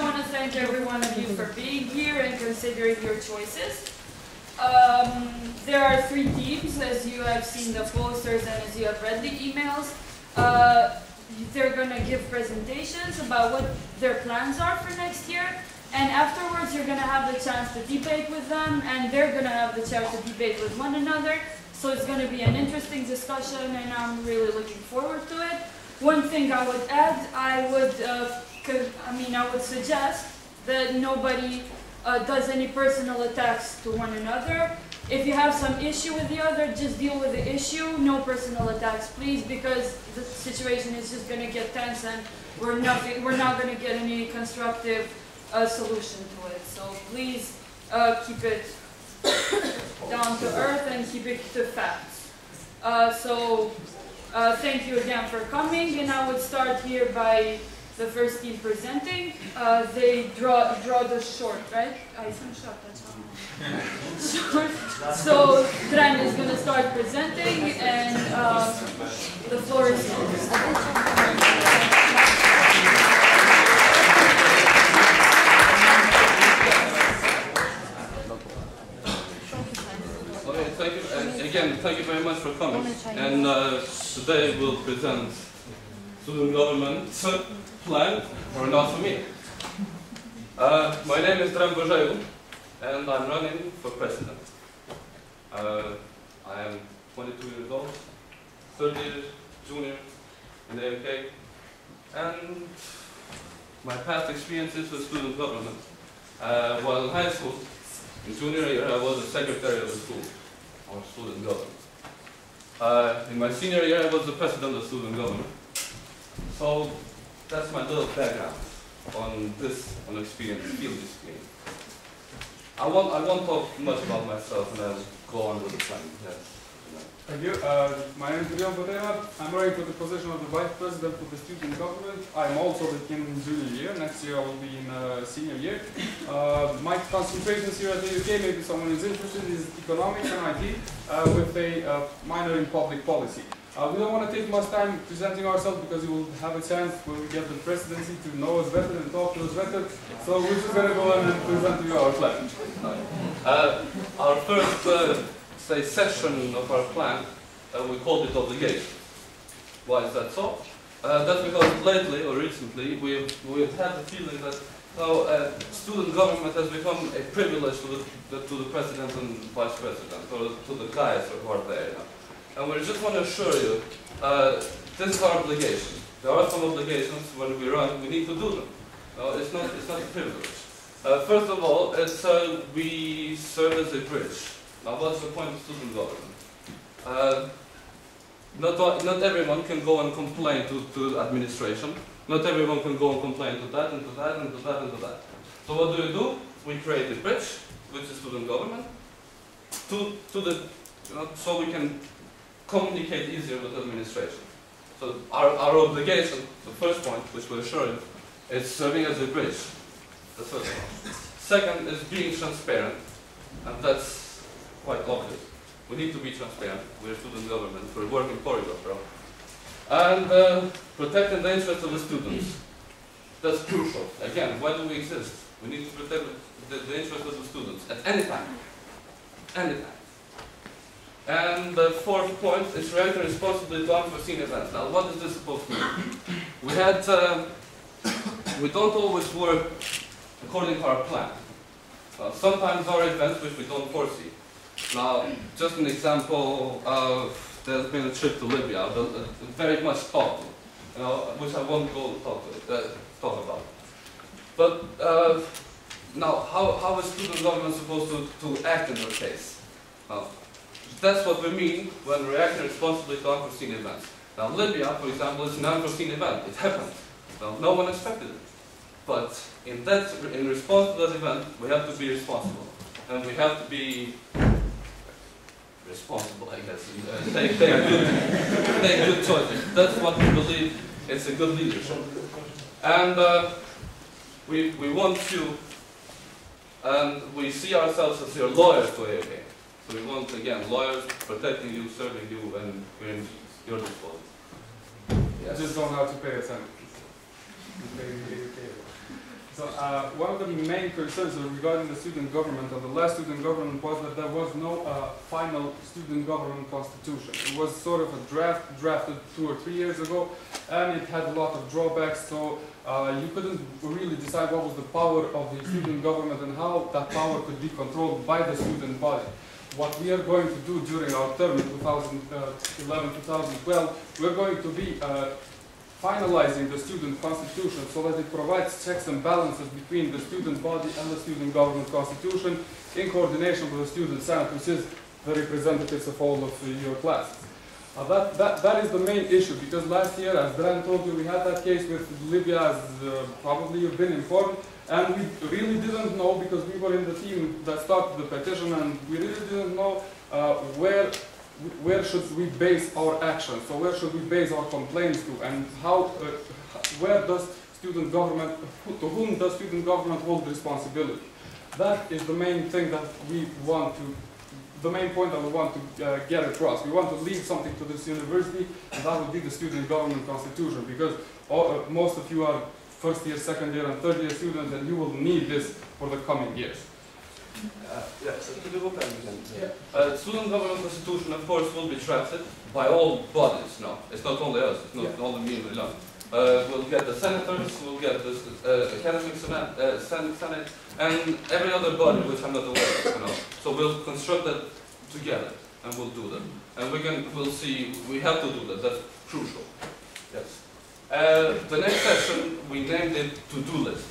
I want to thank every one of you for being here and considering your choices. There are 3 teams, as you have seen the posters and as you have read the emails. They're going to give presentations about what their plans are for next year. And afterwards, you're going to have the chance to debate with them, and they're going to have the chance to debate with one another. So it's going to be an interesting discussion, and I'm really looking forward to it. One thing I would add, I would suggest that nobody does any personal attacks to one another. If you have some issue with the other, just deal with the issue. No personal attacks, please, because the situation is just going to get tense, and we're not going to get any constructive solution to it. So please keep it down to earth and keep it to facts. Thank you again for coming, and I would start here by the first team presenting. They draw the short, right? Short. So Dran is going to start presenting, and the floor is yours. Thank you, and again, thank you very much for coming. And today we'll present student government plan, or not for me. My name is Dran Božaju, and I'm running for president. I am 22 years old, third year junior in the AMK, and my past experiences with student government. While in high school, in junior year, I was the secretary of the school, or student government. In my senior year, I was the president of student government. So that's my little background on experience, field experience. I won't talk much about myself, and I'll go on with the plan. Yes. Thank you. My name is Ilian Boteva. I'm running for the position of the vice president for the student government. I'm also in junior year. Next year I will be in senior year. My concentrations here at the UK, maybe someone is interested, is economics and IT with a minor in public policy. We don't want to take much time presenting ourselves because you will have a chance when we get the presidency to know us better and talk to us better. So we're just going to go on and present to you our plan. Our first session of our plan, we called it obligation. Why is that so? That's because lately or recently we've had the feeling that student government has become a privilege to the president and vice president, or to the guys who are there. And we just want to assure you, this is our obligation. There are some obligations when we run, we need to do them. It's not a privilege. First of all, it's we serve as a bridge. Now, what's the point of student government? Not everyone can go and complain to the administration. Not everyone can go and complain to that, and to that, and to that, and to that. So what do? We create a bridge, which is student government, so we can communicate easier with administration. So our obligation, the first point, which we're assuring, is serving as a bridge. The first one. Second is being transparent, and that's quite obvious. We need to be transparent. We're student government. We're working corridor, bro. And protecting the interests of the students. That's crucial. Again, why do we exist? We need to protect the interests of the students at any time. Any time. And the fourth point is reacting responsibly to unforeseen events. Now, what is this supposed to mean? We don't always work according to our plan. Sometimes there are events which we don't foresee. Now, just an example of, there's been a trip to Libya, very much talked, which I won't go talk about. But now, how is student government supposed to act in their case? That's what we mean when reacting responsibly to unforeseen events. Now, Libya, for example, is an unforeseen event. It happened. Well, no one expected it. But in response to that event, we have to be responsible. And we have to be responsible, I guess. Take good choices. That's what we believe is a good leadership. And we want you, and we see ourselves as your lawyers to AOK. So we want, again, lawyers protecting you, serving you, and we're in your disposal. Yes. Just don't have to pay a cent. So one of the main concerns regarding the student government of the last student government was that there was no final student government constitution. It was sort of a drafted 2 or 3 years ago, and it had a lot of drawbacks. So you couldn't really decide what was the power of the student government and how that power could be controlled by the student body. What we are going to do during our term in 2011-2012, we're going to be finalizing the student constitution so that it provides checks and balances between the student body and the student government constitution in coordination with the student senate, which is the representatives of all of your classes. That is the main issue, because last year, as Dran told you, we had that case with Libya, as probably you've been informed, and we really didn't know, because we were in the team that started the petition, and we really didn't know where should we base our actions, so where should we base our complaints to, and how, where does student government, to whom does student government hold responsibility? That is the main thing that we want to, the main point that we want to get across. We want to leave something to this university, and that would be the student government constitution, because most of you are first year, second year, and third year students, and you will need this for the coming years. Student government constitution, of course, will be drafted by all bodies now. It's not only us, it's not only me alone. We'll get the senators, we'll get the academic senate, and every other body which I'm not aware of, you know. So we'll construct that together, and we'll do that. And we'll see, we have to do that, that's crucial. Yes. The next session, we named it to-do list.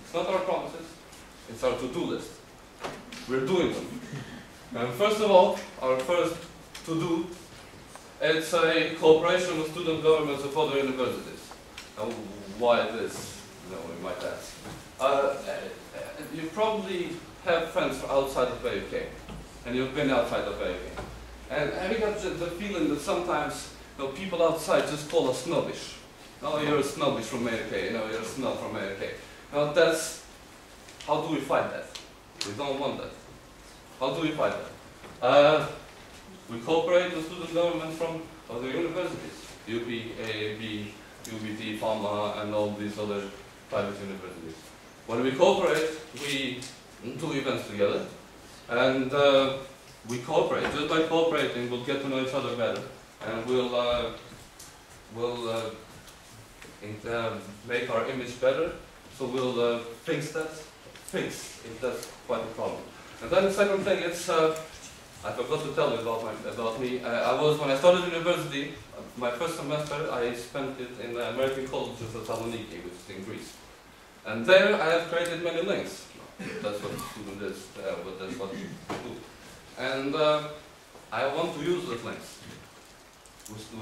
It's not our promises. It's our to-do list. We're doing them. And first of all, our first to-do, it's a cooperation with student governments of other universities. Now, why this? You know, we might ask. You probably have friends outside of AUK, and you've been outside of AUK. And have you got the feeling that sometimes, you know, people outside just call us snobbish? Oh, you're a snobbish from AUK, you know, you're a snob from AUK. Now, that's, how do we fight that? We don't want that. How do we fight that? We cooperate with student government from other universities. UP, AAB, UBT, FAMA, and all these other private universities. When we cooperate, we do events together, and we cooperate. Just by cooperating, we'll get to know each other better, and we'll make our image better. So we'll fix if that's quite a problem. And then the second thing, it's I forgot to tell you about me. When I started university, my first semester, I spent it in the American College of Thessaloniki, which is in Greece. And there I have created many links. That's what student is, that's what we do. And I want to use those links.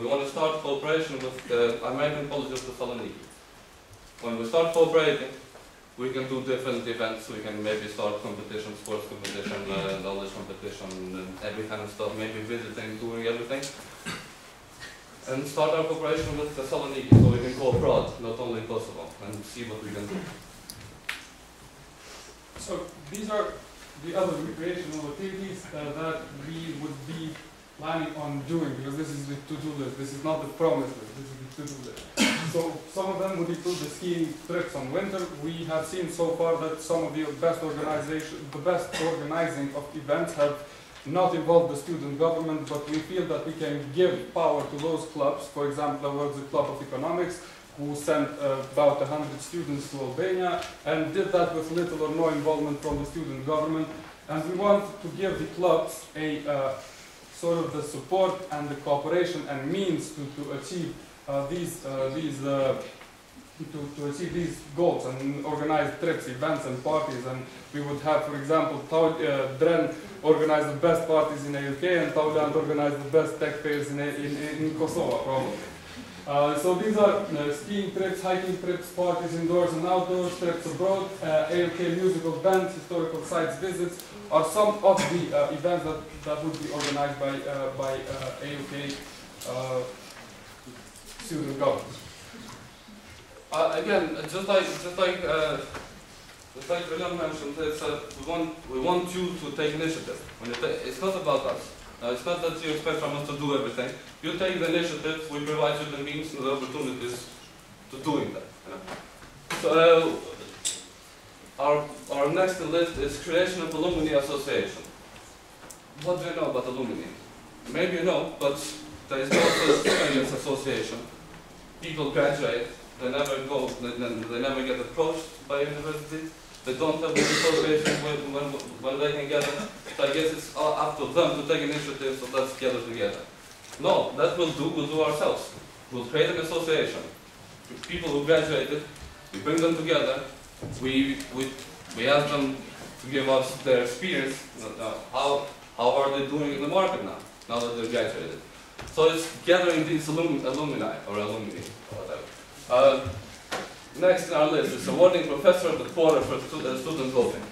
We want to start cooperation with the American College of Thessaloniki. When we start cooperating, we can do different events. We can maybe start competition, sports competition, knowledge competition, and every kind of stuff, maybe visiting, doing everything. And start our cooperation with Thessaloniki so we can go abroad, not only in Kosovo, and see what we can do. So these are the other recreational activities that we would be planning on doing, because this is the to-do list. This is not the promise list, this is the to-do list. So some of them would include the skiing trips on winter. We have seen so far that some of the best organizing of events have not involved the student government, but we feel that we can give power to those clubs. For example, there was the Club of Economics, who sent about 100 students to Albania, and did that with little or no involvement from the student government. And we want to give the clubs a sort of the support and the cooperation and means to achieve to achieve these goals and organize trips, events and parties. And we would have, for example, Dren organize the best parties in AUK, and Tauland organize the best tech fairs in Kosovo, probably. So these are skiing trips, hiking trips, parties indoors and outdoors, trips abroad, AUK musical bands, historical sites visits, are some of the events that would be organized by AUK student government. Again, just like William mentioned, we want you to take initiative. It's not about us. It's not that you expect from us to do everything. You take the initiative, we provide you the means and the opportunities to doing that. You know? our next list is creation of alumni association. What do you know about alumni? Maybe you know, but there is no such thing as association. People graduate, they never go, they never get approached by universities. They don't have this association when they can get it. So I guess it's up to them to take initiative, so let's gather together. No, that we'll do ourselves. We'll create an association. People who graduated, we bring them together, we ask them to give us their experience, how are they doing in the market now that they're graduated. So it's gathering these alumni or alumni or whatever. Next on our list is awarding Professor of the Quarter for student voting.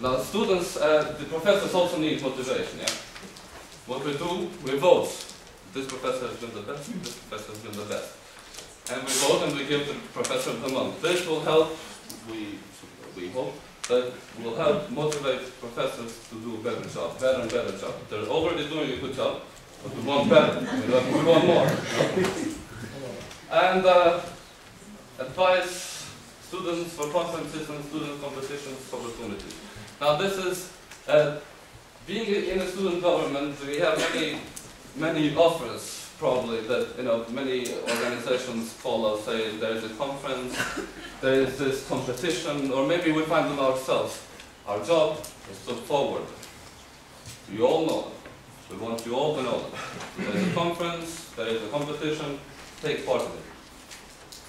Now students, the professors also need motivation, yeah? What we do, we vote. This professor has been the best, this professor has been the best. And we vote and we give the Professor of the Month. This will help, we hope, that will help motivate professors to do a better job, better and better job. They're already doing a good job, but we want better, we want more. And advise students for conferences and student competitions opportunities. Now this is, being in a student government, we have many offers probably that, many organizations call us, say there is a conference, there is this competition, or maybe we find them ourselves. Our job is to forward. You all know them. We want you all to know them. There is a conference, there is a competition, take part in it.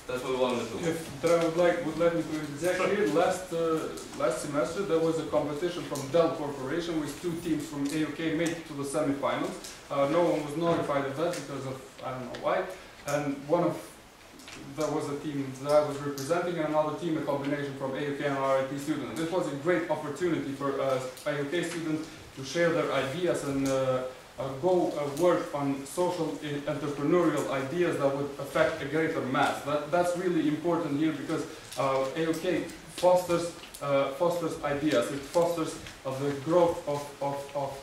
That's what we want to do. If I would let me to interject here, last semester there was a competition from Dell Corporation with 2 teams from AUK made it to the semi-finals. No one was notified of that because of, I don't know why. And there was a team that I was representing and another team, a combination from AUK and RIT students. This was a great opportunity for AUK students to share their ideas and go work on social entrepreneurial ideas that would affect a greater mass. That's really important here because AUK fosters ideas. It fosters the growth of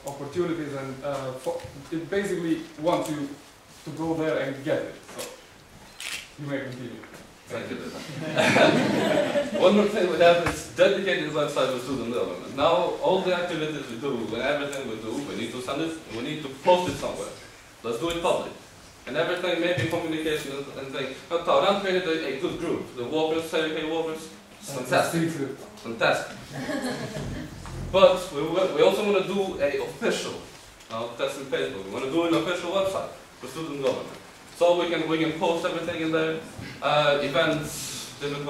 opportunities, and it basically wants you to go there and get it. So you may continue. Thank you. One more thing we have is dedicated website for student development. Now, all the activities we do and everything we do, we need to send it, we need to post it somewhere. Let's do it public. And everything, maybe communication and things. But Tauran created a good group. The Walkers, CLK Walkers, fantastic. Fantastic. But we also want to do a official, that's in Facebook, we want to do an official website for student government. So we can post everything in there, events, different